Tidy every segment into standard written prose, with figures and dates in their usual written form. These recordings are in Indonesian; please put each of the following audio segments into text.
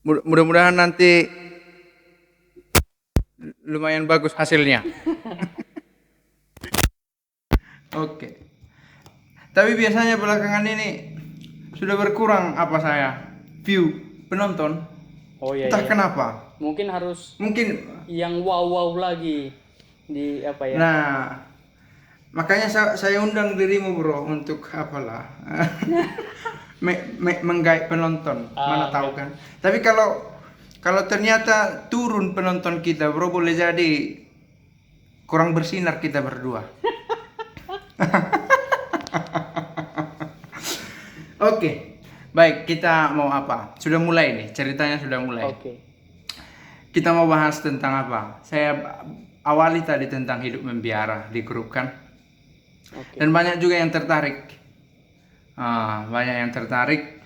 Mudah-mudahan nanti lumayan bagus hasilnya. Oke. Tapi biasanya belakangan ini sudah berkurang apa saya view penonton. Oh iya Entah iya. kenapa. Mungkin harus Mungkin yang wow lagi di apa ya? nah makanya saya undang dirimu bro untuk apalah menggait penonton. Mana Ah, tahu kan. Tapi kalau ternyata turun penonton kita bro boleh jadi kurang bersinar kita berdua. Oke, baik kita mau apa? Sudah mulai nih, ceritanya sudah mulai. oke. Kita mau bahas tentang apa? Saya awali tadi tentang hidup membiara di grup kan. Oke. Dan banyak juga yang tertarik. Banyak yang tertarik.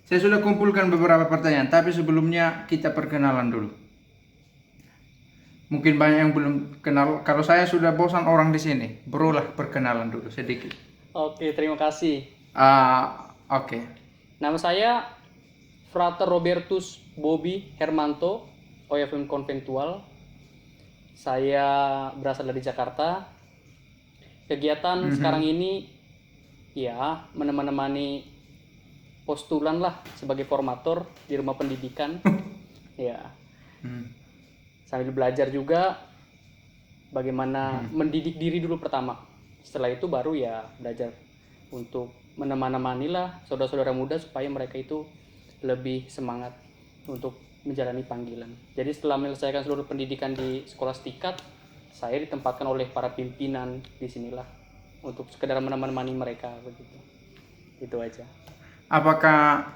Saya sudah kumpulkan beberapa pertanyaan, tapi sebelumnya kita perkenalan dulu. Mungkin banyak yang belum kenal. Kalau saya sudah bosan orang di sini, bro lah perkenalan dulu sedikit. Oke, terima kasih. Oke. Nama saya Frater Robertus Bobby Hermanto, OFM Konventual. Saya berasal dari Jakarta. Kegiatan sekarang ini ya menemani postulan lah sebagai formator di rumah pendidikan. Ya, sambil belajar juga bagaimana mendidik diri dulu pertama. Setelah itu baru ya belajar untuk menemani lah saudara-saudara muda supaya mereka itu lebih semangat untuk menjalani panggilan. Jadi setelah menyelesaikan seluruh pendidikan di sekolah setingkat, saya ditempatkan oleh para pimpinan di sinilah untuk sekedar menemani mereka begitu. Itu aja. Apakah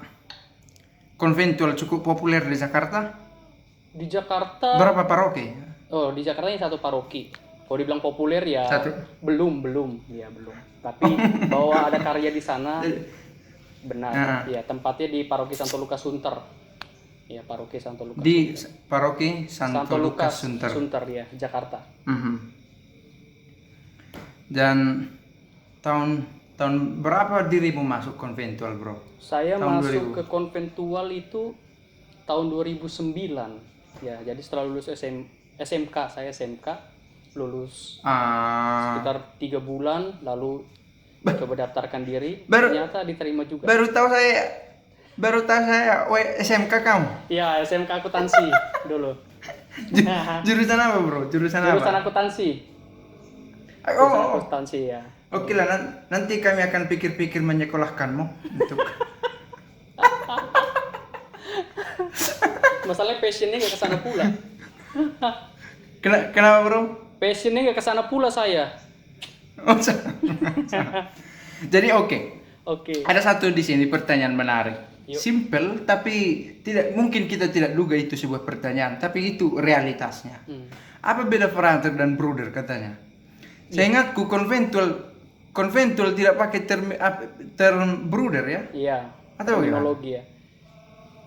konventual cukup populer di Jakarta? Di Jakarta, Berapa paroki? di Jakarta ini satu paroki. Kalau dibilang populer ya Satu. belum, ya belum. Tapi bahwa ada karya di sana benar. Ya, tempatnya di Paroki Santo Lukas Sunter. Ya, Paroki Santo Lukas Di Sunter. paroki Santo Lukas Sunter. Sunter ya, Jakarta. Dan tahun tahun berapa dirimu masuk konventual, bro? Saya Tahun masuk 2000. ke konventual itu tahun 2009. Ya, jadi setelah lulus SMK, saya SMK lulus sekitar 3 bulan lalu coba daftarkan diri, ternyata diterima juga. Baru tahu saya SMK kamu. Ya, SMK akuntansi dulu. Jurusan apa, bro? Jurusan Jurusan apa? akuntansi. Jurusan akuntansi ya. Oke lah, nanti kami akan pikir-pikir menyekolahkanmu untuk. Masalahnya passionnya nggak kesana pula. Kenapa, bro? Passionnya nggak kesana pula saya. Oh, jadi oke. Oke. Ada satu di sini pertanyaan menarik. Yuk. Simple tapi tidak mungkin kita tidak duga itu sebuah pertanyaan, tapi itu realitasnya. Apa beda frater dan bruder katanya? Saya ingatku konventual tidak pakai term bruder ya? Iya. Atau terminologi ya.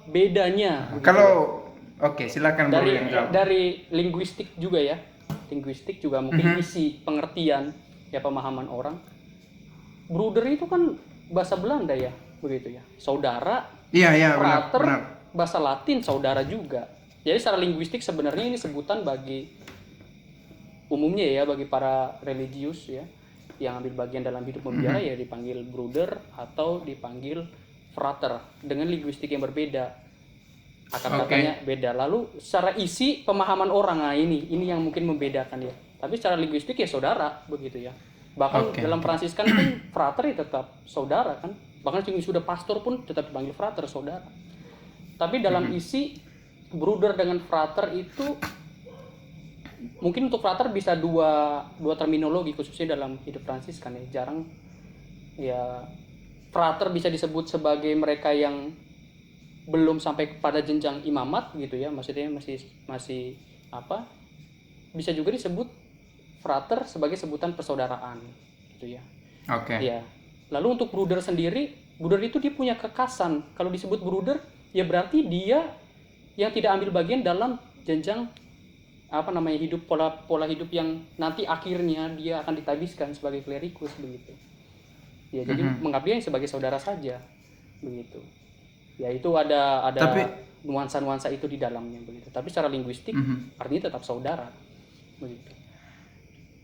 Bedanya. Kalau oke, silakan bro yang jawab. Dari linguistik juga ya. Linguistik juga mungkin isi pengertian ya pemahaman orang. Bruder itu kan bahasa Belanda ya, begitu ya. Saudara. Iya, frater, benar. bahasa Latin saudara juga. Jadi secara linguistik sebenarnya ini sebutan bagi umumnya ya bagi para religius ya yang ambil bagian dalam hidup membiara ya dipanggil bruder atau dipanggil frater dengan linguistik yang berbeda. Akar katanya beda. Lalu secara isi pemahaman orang, nah ini yang mungkin membedakan ya. Tapi secara linguistik ya saudara begitu ya. Bahkan dalam Fransiskan kan frater ya tetap saudara kan. Bahkan yang sudah pastor pun tetap dipanggil frater, saudara. Tapi dalam isi bruder dengan frater itu mungkin untuk frater bisa dua terminologi khususnya dalam hidup Fransiskan ya. Jarang ya frater bisa disebut sebagai mereka yang belum sampai pada jenjang imamat gitu ya. Maksudnya masih apa? Bisa juga disebut frater sebagai sebutan persaudaraan gitu ya. Oke. Ya. Lalu untuk bruder sendiri, bruder itu dia punya kekasan. Kalau disebut bruder, ya berarti dia yang tidak ambil bagian dalam jenjang hidup pola hidup yang nanti akhirnya dia akan ditabiskan sebagai klerikus begitu. Ya, jadi mengabdi sebagai saudara saja begitu. Ya itu ada nuansa-nuansa itu di dalamnya begitu. Tapi secara linguistik artinya tetap saudara begitu.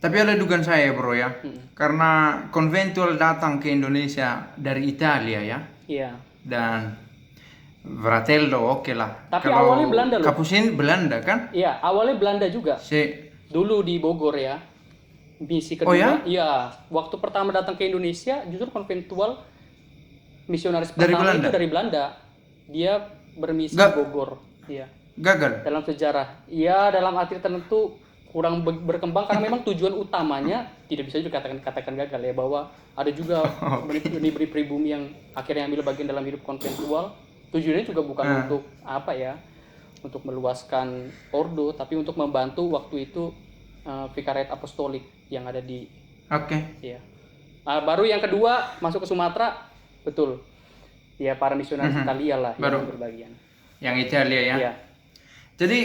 Tapi ada dugaan saya bro ya, karena konventual datang ke Indonesia dari Italia ya, Iya. dan Fratello oke lah. Tapi Kalau awalnya Belanda loh. Kapusin Belanda kan? Iya, awalnya Belanda juga. Dulu di Bogor ya. Misi kedua, Oh ya? iya, waktu pertama datang ke Indonesia justru konventual misionaris Dari pertama Belanda? itu dari Belanda. Dia bermisi di Bogor. Iya. Gagal. Dalam sejarah. Iya, dalam arti tertentu kurang berkembang karena memang tujuan utamanya tidak bisa juga katakan gagal ya, bahwa ada juga benih-benih pribumi yang akhirnya ambil bagian dalam hidup konventual. Tujuannya juga bukan untuk apa ya, untuk meluaskan ordo, tapi untuk membantu waktu itu Vikariat Apostolik yang ada di ya. Baru yang kedua masuk ke Sumatera, betul. Ya para misionaris Italia lah yang berbagian. Yang Italia ya. Iya. Jadi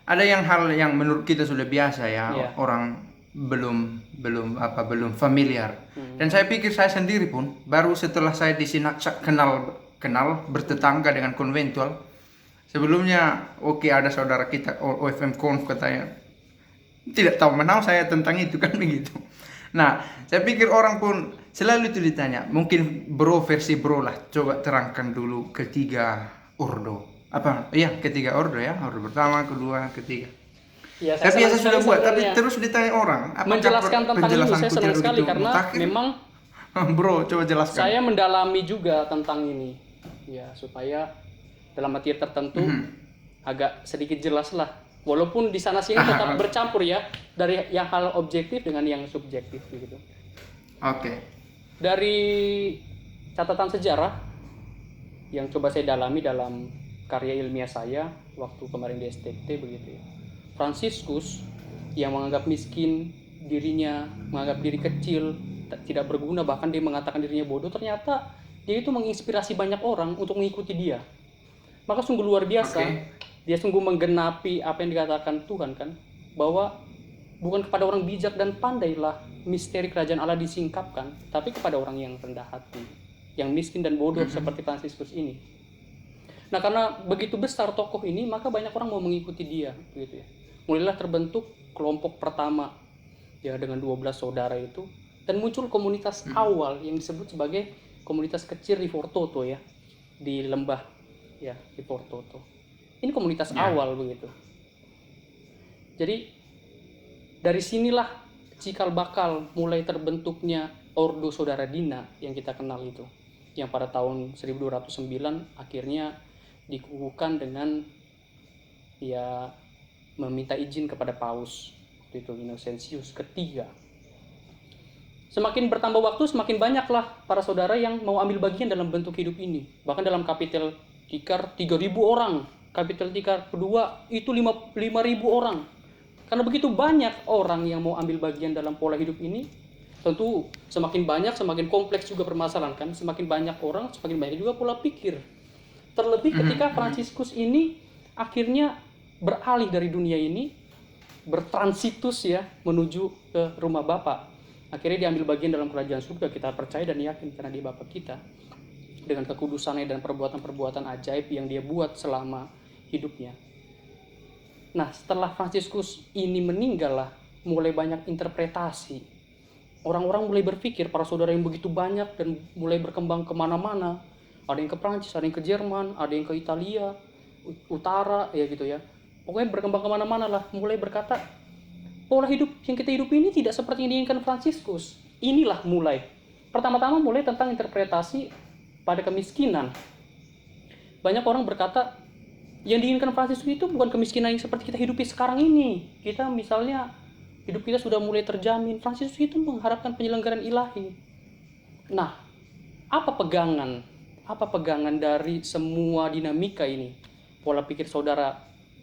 ada hal yang menurut kita sudah biasa ya, orang belum familiar. Dan saya pikir saya sendiri pun baru setelah saya di Sinaksak kenal bertetangga dengan konventual. Sebelumnya ada saudara kita OFM Conf katanya tidak tahu menau saya tentang itu kan begitu. Nah, saya pikir orang pun selalu itu ditanya, mungkin versi bro lah, coba terangkan dulu ketiga ordo. Ketiga ordo ya, ordo pertama, kedua, ketiga. Ya, saya biasa sudah buat, tapi terus ditanya orang. Menjelaskan tentang itu saya senang sekali karena memang bro, coba jelaskan. Saya mendalami juga tentang ini, ya supaya dalam arti tertentu agak sedikit jelas lah. Walaupun di sana sini tetap bercampur ya, dari yang hal objektif dengan yang subjektif gitu. Dari catatan sejarah yang coba saya dalami dalam karya ilmiah saya waktu kemarin di STT begitu ya. Fransiskus yang menganggap miskin dirinya, menganggap diri kecil, tidak berguna, bahkan dia mengatakan dirinya bodoh, ternyata dia itu menginspirasi banyak orang untuk mengikuti dia. Maka sungguh luar biasa. Dia sungguh menggenapi apa yang dikatakan Tuhan kan, bahwa bukan kepada orang bijak dan pandailah misteri kerajaan Allah disingkapkan, tapi kepada orang yang rendah hati, yang miskin dan bodoh seperti Fransiskus ini. Nah, karena begitu besar tokoh ini, maka banyak orang mau mengikuti dia, gitu ya. Mulailah terbentuk kelompok pertama, ya dengan 12 saudara itu, dan muncul komunitas awal yang disebut sebagai komunitas kecil Rifortoto ya, di lembah ya Rifortoto. Ini komunitas awal begitu. Jadi dari sinilah cikal bakal mulai terbentuknya Ordo Saudara Dina yang kita kenal itu, yang pada tahun 1209 akhirnya dikukuhkan dengan ya meminta izin kepada Paus waktu itu Innocentius ketiga. Semakin bertambah waktu semakin banyaklah para saudara yang mau ambil bagian dalam bentuk hidup ini. Bahkan dalam kapitel tikar 3.000 orang, kapitel tikar kedua itu 5.000 orang. Karena begitu banyak orang yang mau ambil bagian dalam pola hidup ini, tentu semakin banyak semakin kompleks juga permasalahan kan. Semakin banyak orang semakin banyak juga pola pikir. Terlebih ketika Fransiskus ini akhirnya beralih dari dunia ini, bertransitus ya menuju ke rumah Bapa. Akhirnya diambil bagian dalam kerajaan surga, kita percaya dan yakin karena dia Bapa kita. Dengan kekudusannya dan perbuatan-perbuatan ajaib yang dia buat selama hidupnya. Nah, setelah Fransiskus ini meninggal lah, mulai banyak interpretasi. Orang-orang mulai berpikir, para saudara yang begitu banyak dan mulai berkembang kemana-mana. Ada yang ke Prancis, ada yang ke Jerman, ada yang ke Italia, Utara, ya gitu ya. Pokoknya berkembang kemana-mana lah, mulai berkata, pola hidup yang kita hidup ini tidak seperti yang diinginkan Fransiskus. Inilah mulai. Pertama-tama mulai tentang interpretasi pada kemiskinan. Banyak orang berkata, yang diinginkan Fransiskus itu bukan kemiskinan yang seperti kita hidupi sekarang ini. Kita misalnya, hidup kita sudah mulai terjamin. Fransiskus itu mengharapkan penyelenggaraan ilahi. Nah, apa pegangan dari semua dinamika ini, pola pikir saudara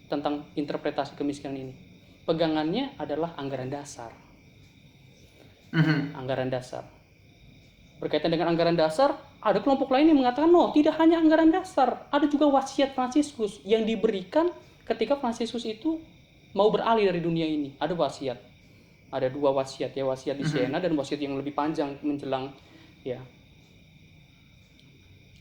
tentang interpretasi kemiskinan ini? Pegangannya adalah anggaran dasar. Anggaran dasar. Berkaitan dengan anggaran dasar, ada kelompok lain yang mengatakan, no, tidak hanya anggaran dasar, ada juga wasiat Fransiskus yang diberikan ketika Fransiskus itu mau beralih dari dunia ini. Ada wasiat. Ada 2 wasiat ya, wasiat di Siena dan wasiat yang lebih panjang menjelang ya.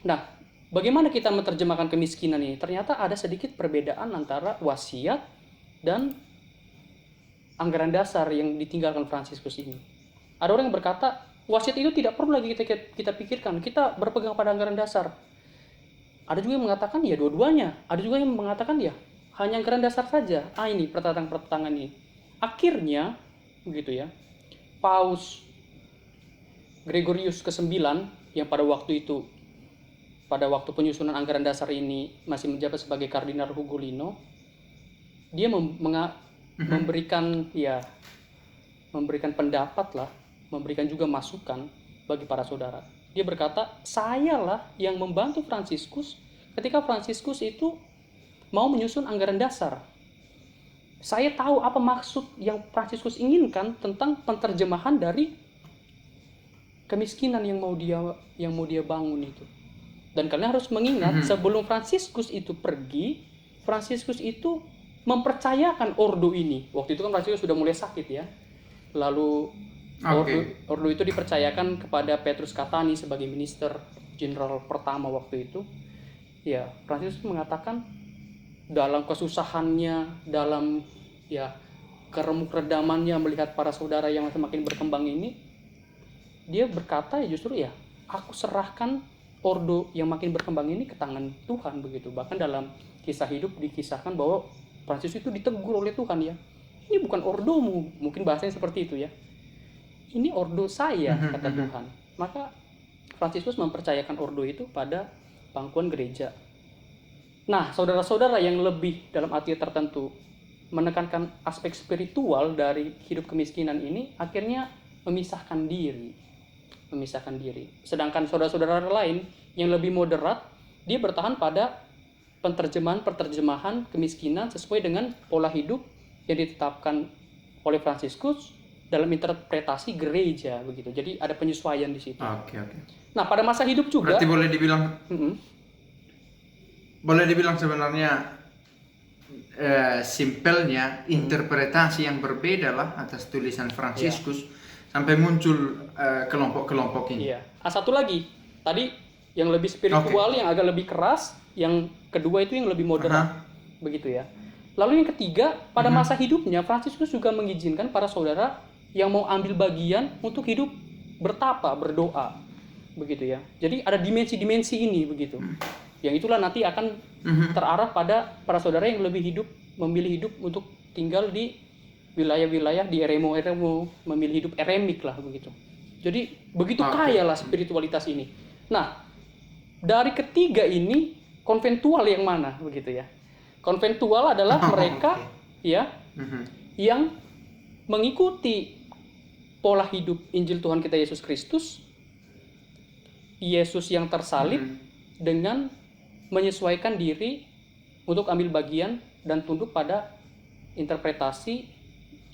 Nah, bagaimana kita menerjemahkan kemiskinan ini? Ternyata ada sedikit perbedaan antara wasiat dan anggaran dasar yang ditinggalkan Fransiskus ini. Ada orang yang berkata, wasiat itu tidak perlu lagi kita pikirkan, kita berpegang pada anggaran dasar. Ada juga yang mengatakan ya dua-duanya. Ada juga yang mengatakan ya hanya anggaran dasar saja. Ini pertentangan ini. Akhirnya, begitu ya, Paus Gregorius ke-9 yang pada waktu penyusunan anggaran dasar ini masih menjabat sebagai Kardinal Ugolino, dia memberikan pendapat lah, memberikan juga masukan bagi para saudara. Dia berkata, sayalah yang membantu Fransiskus ketika Fransiskus itu mau menyusun anggaran dasar. Saya tahu apa maksud yang Fransiskus inginkan tentang penterjemahan dari kemiskinan yang mau dia bangun itu. Dan kalian harus mengingat, sebelum Fransiskus itu pergi, Fransiskus itu mempercayakan ordo ini. Waktu itu kan Fransiskus sudah mulai sakit ya. Lalu ordo itu dipercayakan kepada Petrus Catani sebagai minister jenderal pertama waktu itu. Ya, Fransiskus mengatakan dalam kesusahannya, dalam keremuk redamannya melihat para saudara yang semakin berkembang ini, dia berkata justru aku serahkan ordo yang makin berkembang ini ke tangan Tuhan begitu. Bahkan dalam kisah hidup dikisahkan bahwa Fransiskus itu ditegur oleh Tuhan ya. Ini bukan ordomu, mungkin bahasanya seperti itu ya. Ini ordo saya, kata Tuhan. Maka Fransiskus mempercayakan ordo itu pada pangkuan gereja. Nah, saudara-saudara yang lebih dalam arti tertentu menekankan aspek spiritual dari hidup kemiskinan ini, akhirnya memisahkan diri. Sedangkan saudara-saudara lain yang lebih moderat, dia bertahan pada penterjemahan kemiskinan sesuai dengan pola hidup yang ditetapkan oleh Fransiskus dalam interpretasi gereja begitu. Jadi ada penyesuaian di situ. Oke. Nah, pada masa hidup juga Berarti boleh dibilang sebenarnya simpelnya interpretasi yang berbeda lah atas tulisan Fransiskus sampai muncul kelompok-kelompok ini. Iya. Satu lagi, tadi yang lebih spiritual, yang agak lebih keras, yang kedua itu yang lebih moderat, begitu ya. Lalu yang ketiga, pada masa hidupnya Fransiskus juga mengizinkan para saudara yang mau ambil bagian untuk hidup bertapa, berdoa, begitu ya. Jadi ada dimensi-dimensi ini begitu. Yang itulah nanti akan terarah pada para saudara yang memilih hidup untuk tinggal di wilayah-wilayah di eremo, memilih hidup eremik lah begitu. Jadi begitu kaya lah spiritualitas ini. Nah, dari ketiga ini konventual yang mana begitu ya? Konventual adalah mereka yang mengikuti pola hidup Injil Tuhan kita Yesus Kristus, Yesus yang tersalib, dengan menyesuaikan diri untuk ambil bagian dan tunduk pada interpretasi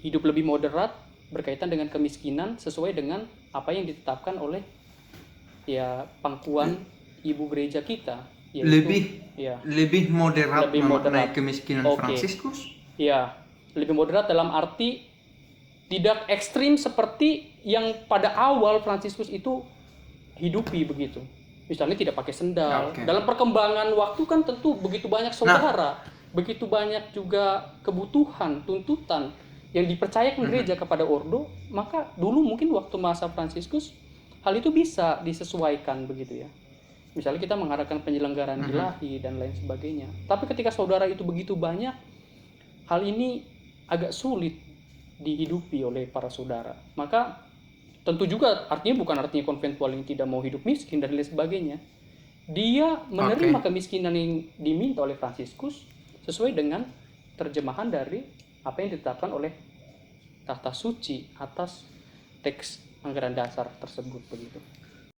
hidup lebih moderat berkaitan dengan kemiskinan sesuai dengan apa yang ditetapkan oleh pangkuan ibu gereja kita. Lebih moderat mengenai kemiskinan Fransiskus? Ya, lebih moderat dalam arti tidak ekstrim seperti yang pada awal Fransiskus itu hidupi begitu. Misalnya tidak pakai sendal. Dalam perkembangan waktu kan tentu begitu banyak saudara, begitu banyak juga kebutuhan, tuntutan yang dipercayakan gereja kepada ordo, maka dulu mungkin waktu masa Fransiskus hal itu bisa disesuaikan begitu ya. Misalnya kita mengharapkan penyelenggaraan ilahi dan lain sebagainya. Tapi ketika saudara itu begitu banyak, hal ini agak sulit dihidupi oleh para saudara. Maka tentu juga bukan artinya konventual yang tidak mau hidup miskin dan lain sebagainya. Dia menerima kemiskinan yang diminta oleh Fransiskus sesuai dengan terjemahan dari apa yang ditetapkan oleh Tahta Suci atas teks anggaran dasar tersebut begitu.